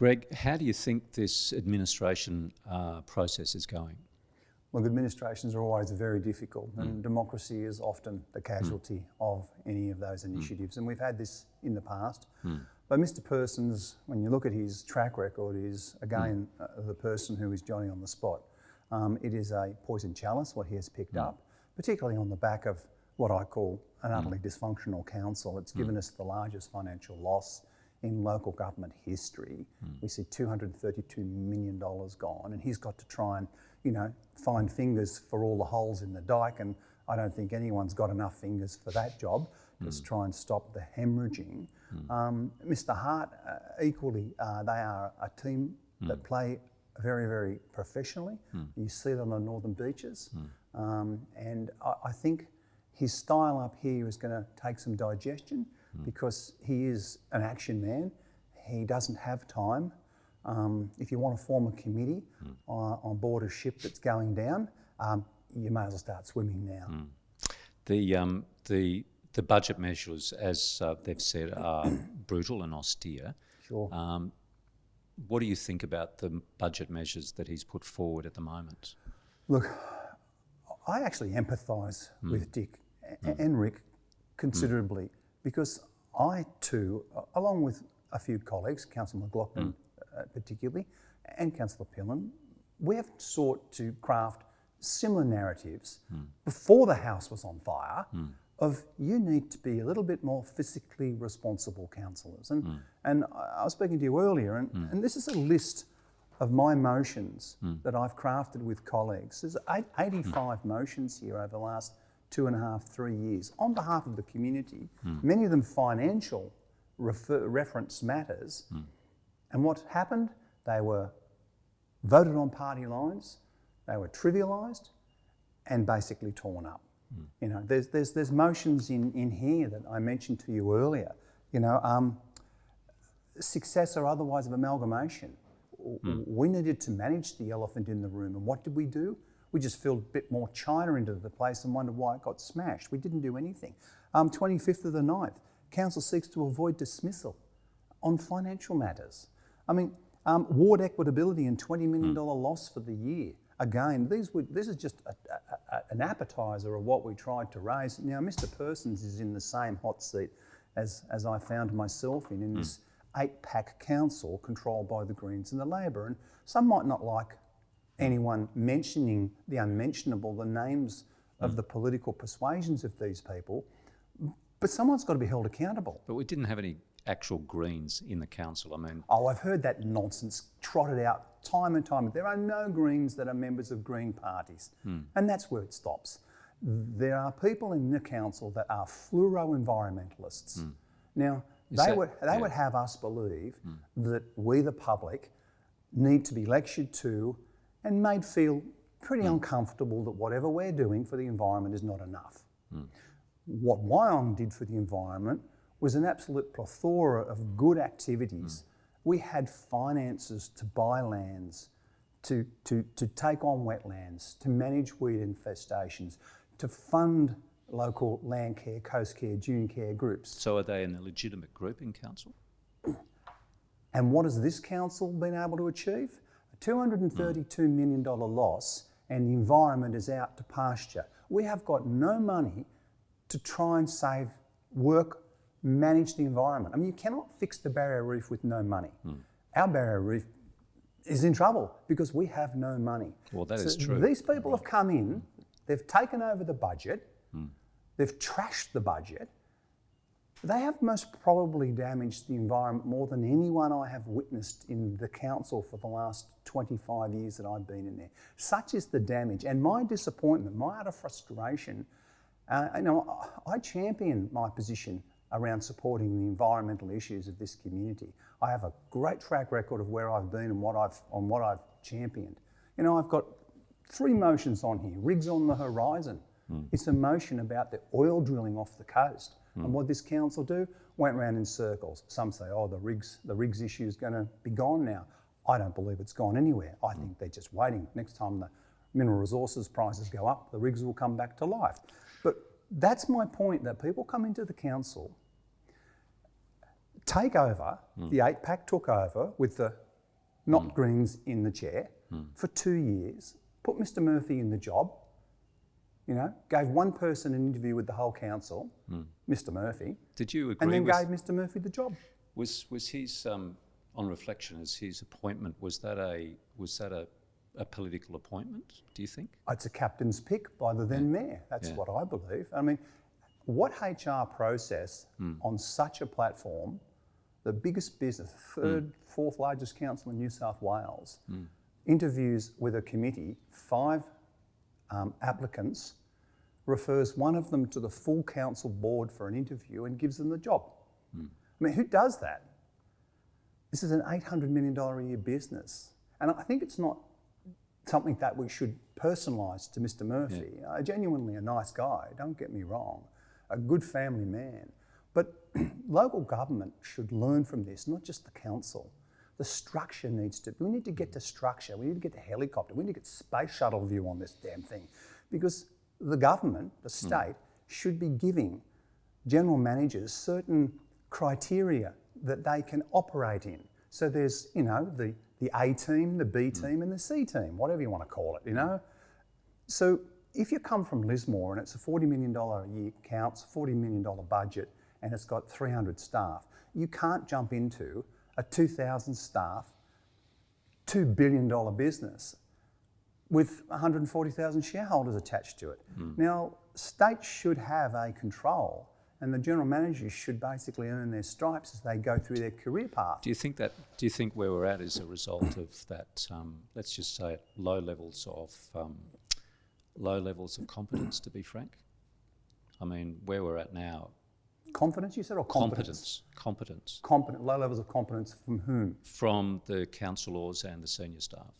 Greg, how do you think this administration process is going? Look, administrations are always very difficult, and democracy is often the casualty of any of those initiatives. And we've had this in the past. But Mr. Persons, when you look at his track record, is again the person who is Johnny on the spot. It is a poison chalice, what he has picked up, particularly on the back of what I call an utterly dysfunctional council. It's given us the largest financial loss in local government history. We see $232 million gone, and he's got to try and, find fingers for all the holes in the dike, and I don't think anyone's got enough fingers for that job. Just try and stop the hemorrhaging. Mr. Hart, equally, they are a team that play very, very professionally. You see it on the northern beaches, and I think his style up here is going to take some digestion because he is an action man. He doesn't have time. If you want to form a committee on board a ship that's going down, you may as well start swimming now. The budget measures, as they've said, are brutal and austere. Sure. What do you think about the budget measures that he's put forward at the moment? Look, I actually empathise with Dick and Rick considerably because I too, along with a few colleagues, Councillor McLaughlin particularly, and Councillor Pillen, we have sought to craft similar narratives before the house was on fire of you need to be a little bit more fiscally responsible councillors. And I was speaking to you earlier, and this is a list of my motions that I've crafted with colleagues. There's 85 motions here over the last 2.5, 3 years on behalf of the community, many of them financial reference matters. And what happened? They were voted on party lines, they were trivialised and basically torn up. There's motions in here that I mentioned to you earlier, success or otherwise of amalgamation. We needed to manage the elephant in the room, and what did we do? We just filled a bit more china into the place and wondered why it got smashed. We didn't do anything. 25th of the 9th, Council seeks to avoid dismissal on financial matters. Ward equitability and $20 million loss for the year. Again, this is just an appetizer of what we tried to raise. Now, Mr. Persons is in the same hot seat as I found myself in this 8-pack council controlled by the Greens and the Labor. And some might not like anyone mentioning the unmentionable, the names of the political persuasions of these people, but someone's got to be held accountable. But we didn't have any actual Greens in the council. I've heard that nonsense trotted out time and time. There are no Greens that are members of Green parties, and that's where it stops. There are people in the council that are fluoro-environmentalists. Now, they would have us believe that we, the public, need to be lectured to and made feel pretty uncomfortable that whatever we're doing for the environment is not enough. What Wyong did for the environment was an absolute plethora of good activities. We had finances to buy lands, to take on wetlands, to manage weed infestations, to fund local land care, coast care, dune care groups. So are they in a legitimate group in council? And what has this council been able to achieve? A $232 million loss, and the environment is out to pasture. We have got no money to try and save work, manage the environment. You cannot fix the barrier reef with no money. Our barrier reef is in trouble because we have no money. Well, that is true. These people have come in, they've taken over the budget, they've trashed the budget. They have most probably damaged the environment more than anyone I have witnessed in the council for the last 25 years that I've been in there. Such is the damage, and my disappointment, my utter frustration. I champion my position around supporting the environmental issues of this community. I have a great track record of where I've been and what I've championed. I've got 3 motions on here. Rigs on the horizon. It's a motion about the oil drilling off the coast. And what this council do? Went round in circles. Some say, the rigs issue is going to be gone now. I don't believe it's gone anywhere. I think they're just waiting. Next time the mineral resources prices go up, the rigs will come back to life. But that's my point, that people come into the council, take over, the 8-pack took over with the not Greens in the chair, for 2 years, put Mr Murphy in the job, gave one person an interview with the whole council, Mr Murphy. Did you agree and then with... gave Mr Murphy the job. Was his, on reflection, as his appointment, was that a political appointment, do you think? It's a captain's pick by the then mayor. That's what I believe. I mean, what HR process on such a platform, the biggest business, third, fourth largest council in New South Wales, interviews with a committee, 5 applicants, refers one of them to the full council board for an interview and gives them the job. I mean, who does that? This is an $800 million a year business. And I think it's not something that we should personalise to Mr Murphy. Genuinely a nice guy, don't get me wrong, a good family man. But local government should learn from this, not just the council. The structure we need to get to structure, we need to get to helicopter, we need to get space shuttle view on this damn thing. Because the government, the state, should be giving general managers certain criteria that they can operate in. So there's, the A team, the B team and the C team, whatever you want to call it, So if you come from Lismore and it's a $40 million a year counts, $40 million budget, and it's got 300 staff, you can't jump into a 2,000 staff, $2 billion business with 140,000 shareholders attached to it. Now, states should have a control, and the general managers should basically earn their stripes as they go through their career path. Do you think where we're at is a result of that, let's just say it, low levels of competence, to be frank? I mean, where we're at now... Confidence, you said, or competence? Competence. Low levels of competence from whom? From the councillors and the senior staff.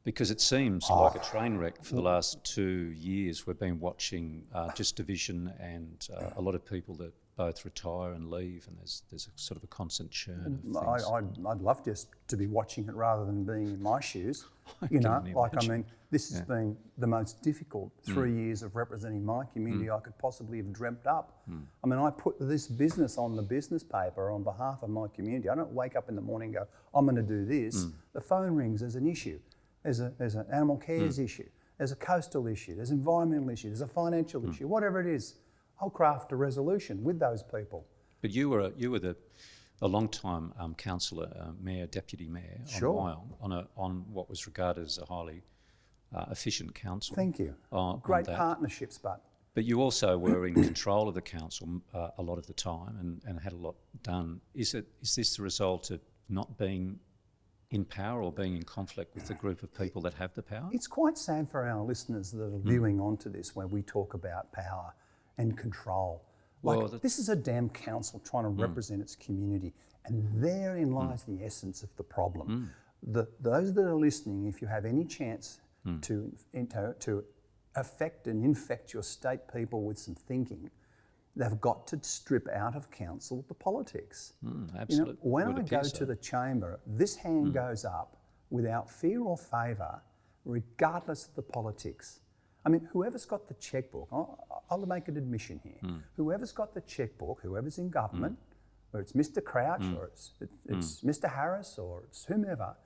Because it seems like a train wreck for the last 2 years. We've been watching just division and a lot of people that both retire and leave, and there's a sort of a constant churn of things. I'd love just to be watching it rather than being in my shoes. This has been the most difficult 3 years of representing my community I could possibly have dreamt up. I mean, I put this business on the business paper on behalf of my community. I don't wake up in the morning and go, I'm going to do this. The phone rings, there's an issue. There's an animal cares issue. There's a coastal issue. There's an environmental issue. There's a financial issue. Whatever it is, I'll craft a resolution with those people. But you were a long-time councillor, mayor, deputy mayor on Wyong, on what was regarded as a highly efficient council. Thank you. Great partnerships, But you also were in control of the council a lot of the time and had a lot done. Is this the result of not being in power or being in conflict with the group of people that have the power? It's quite sad for our listeners that are viewing onto this where we talk about power and control. This is a damn council trying to represent its community, and therein lies the essence of the problem. Those that are listening, if you have any chance to affect and infect your state people with some thinking, they've got to strip out of council the politics. Absolutely. When I go to the chamber, this hand goes up without fear or favour, regardless of the politics. I mean, whoever's got the chequebook, I'll make an admission here. Whoever's got the chequebook, whoever's in government, whether it's Mr Crouch or it's Mr Harris or it's whomever,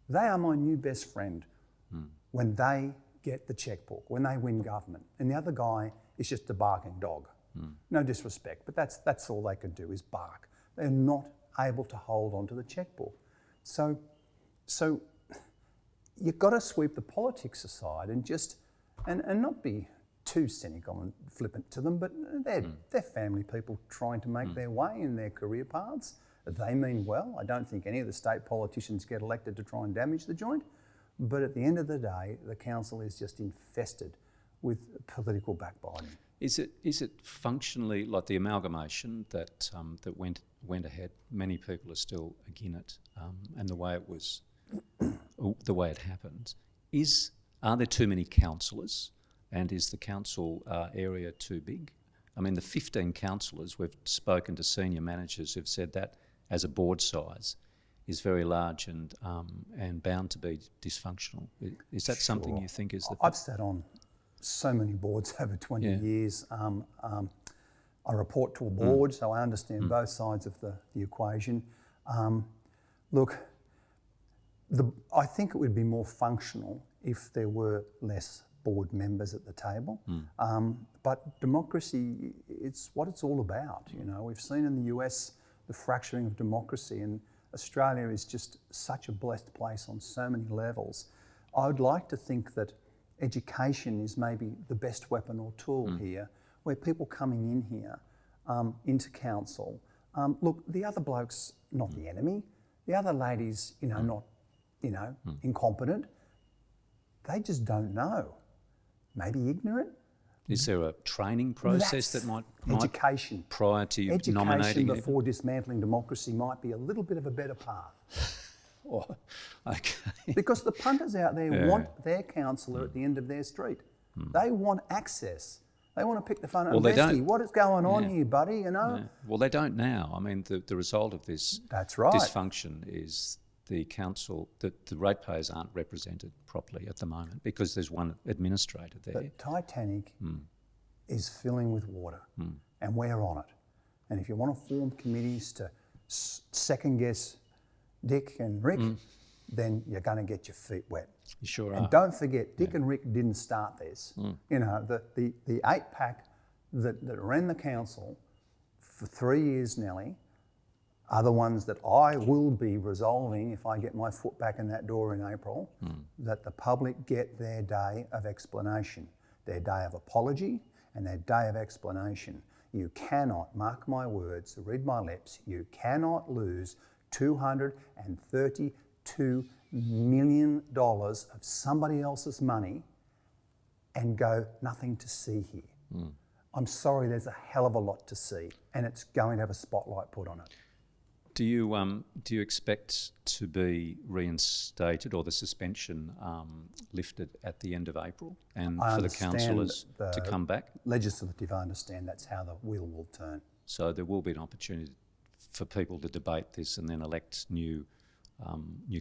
they are my new best friend when they get the chequebook, when they win government. And the other guy is just a barking dog. No disrespect, but that's all they can do is bark. They're not able to hold on to the chequebook. So you've got to sweep the politics aside and just and not be too cynical and flippant to them, but they're family people trying to make their way in their career paths. They mean well. I don't think any of the state politicians get elected to try and damage the joint, but at the end of the day, the council is just infested with political backbiting. Is it functionally like the amalgamation that went ahead? Many people are still against it, and the way it happened. Are there too many councillors, and is the council area too big? I mean, the 15 councillors, we've spoken to senior managers who've said that as a board size is very large and bound to be dysfunctional. Is that something you think is the... I've sat on so many boards over 20 years. I report to a board, so I understand both sides of the equation. Look, I think it would be more functional if there were less board members at the table. But democracy, it's what it's all about. You know, we've seen in the US the fracturing of democracy, and Australia is just such a blessed place on so many levels. I would like to think that education is maybe the best weapon or tool here, where people coming in here into council, look, the other bloke's not the enemy, the other lady's, you know, not, you know, incompetent. They just don't know. Maybe ignorant. Is there a training process that might education prior to you nominating? Education before dismantling democracy might be a little bit of a better path. Oh, okay. Because the punters out there want their councillor at the end of their street. They want access. They want to pick the phone up. Well, they don't. What is going on here, buddy? You know. Yeah. Well, they don't now. I mean, the result of this dysfunction is the council, the ratepayers aren't represented properly at the moment because there's one administrator there. The Titanic is filling with water, and we're on it. And if you want to form committees to second guess Dick and Rick, then you're going to get your feet wet. You sure and are. Don't forget, Dick and Rick didn't start this. You know, the 8-pack that ran the council for 3 years, Nelly, are the ones that I will be resolving if I get my foot back in that door in April, that the public get their day of explanation, their day of apology and their day of explanation. You cannot, mark my words, read my lips, you cannot lose $232 million of somebody else's money and go, nothing to see here. I'm sorry, there's a hell of a lot to see, and it's going to have a spotlight put on it. Do you expect to be reinstated or the suspension lifted at the end of April, and for the councillors to come back? Legislative, I understand that's how the wheel will turn. So there will be an opportunity for people to debate this and then elect new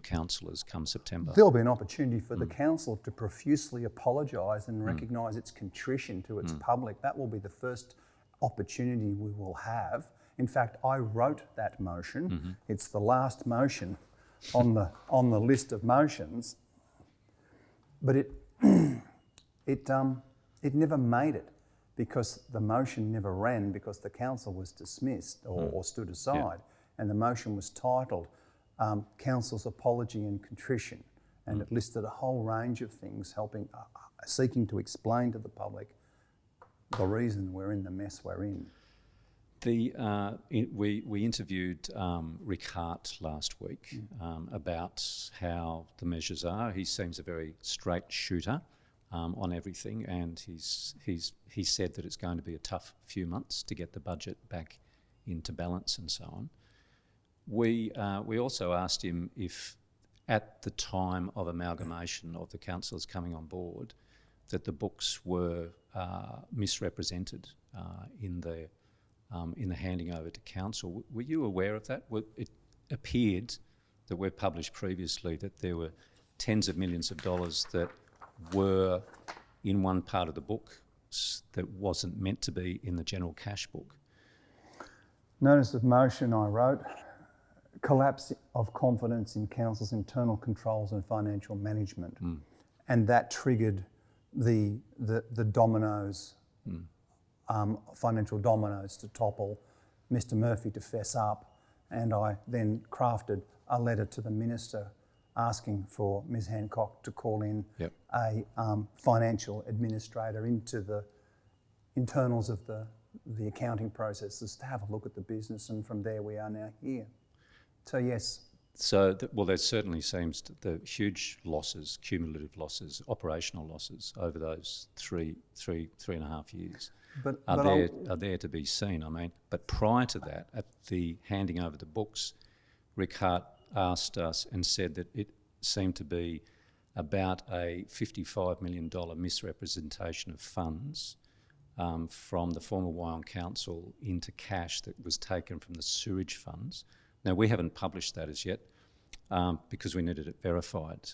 councillors come September. There'll be an opportunity for the council to profusely apologise and recognise its contrition to its public. That will be the first opportunity we will have. In fact, I wrote that motion. It's the last motion on the list of motions, but it never made it because the motion never ran because the council was dismissed or stood aside, and the motion was titled Council's Apology and Contrition, and it listed a whole range of things seeking to explain to the public the reason we're in the mess we're in. We interviewed Rick Hart last week about how the measures are. He seems a very straight shooter on everything, and he said that it's going to be a tough few months to get the budget back into balance and so on. We also asked him if, at the time of amalgamation of the councillors coming on board, that the books were misrepresented in the handing over to council. Were you aware of that? It appeared that we've published previously that there were tens of millions of dollars that were in one part of the book that wasn't meant to be in the general cash book. Notice of motion I wrote, collapse of confidence in council's internal controls and financial management. And that triggered the dominoes, financial dominoes to topple, Mr Murphy to fess up, and I then crafted a letter to the Minister asking for Ms Hancock to call in a financial administrator into the internals of the accounting processes to have a look at the business, and from there we are now here. So yes. So, there certainly seems the huge losses, cumulative losses, operational losses over those three and a half years are there to be seen. I mean, but prior to that, at the handing over the books, Rick Hart asked us and said that it seemed to be about a $55 million misrepresentation of funds from the former Wyong Council into cash that was taken from the sewage funds. Now, we haven't published that as yet because we needed it verified.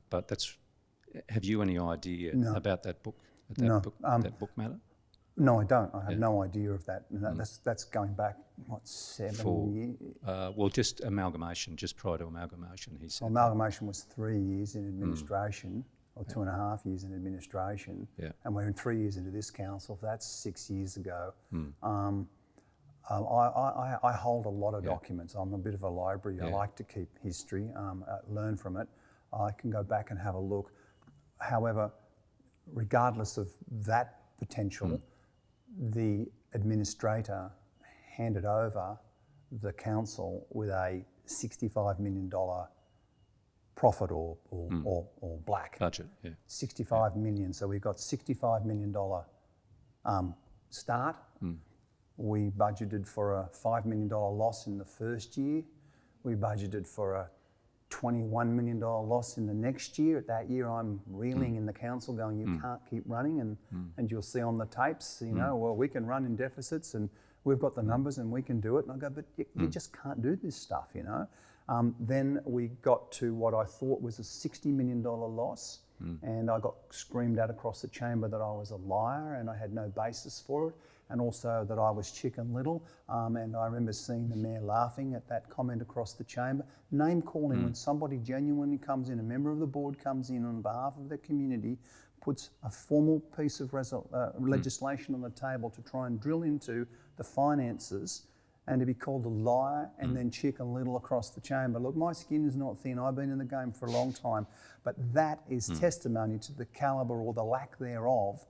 But have you any idea about that book, that book matter? No, I don't. I have no idea of that. And that's going back, what, 7 years? Well, just amalgamation, just prior to amalgamation, he said. Amalgamation was 3 years in administration, or 2.5 years in administration, and we're in 3 years into this council. That's 6 years ago. I hold a lot of documents. I'm a bit of a library. I like to keep history, learn from it. I can go back and have a look. However, regardless of that potential, the administrator handed over the council with a $65 million profit or black. Budget, yeah. 65 million. So we've got $65 million start. We budgeted for a $5 million loss in the first year. We budgeted for a $21 million loss in the next year. That year I'm reeling in the council going, you can't keep running, and you'll see on the tapes, you know, well, we can run in deficits and we've got the numbers and we can do it. And I go, but you just can't do this stuff, you know. Then we got to what I thought was a $60 million loss, and I got screamed at across the chamber that I was a liar and I had no basis for it, and also that I was Chicken Little. And I remember seeing the mayor laughing at that comment across the chamber. Name calling, when somebody genuinely comes in, a member of the board comes in on behalf of the community, puts a formal piece of legislation on the table to try and drill into the finances, and to be called a liar and then Chicken Little across the chamber. Look, my skin is not thin. I've been in the game for a long time, but that is testimony to the calibre or the lack thereof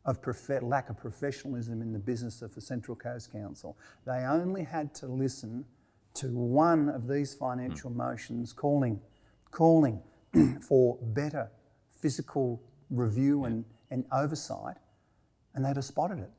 of lack of professionalism in the business of the Central Coast Council. They only had to listen to one of these financial motions calling for better physical review and oversight, and they'd have spotted it.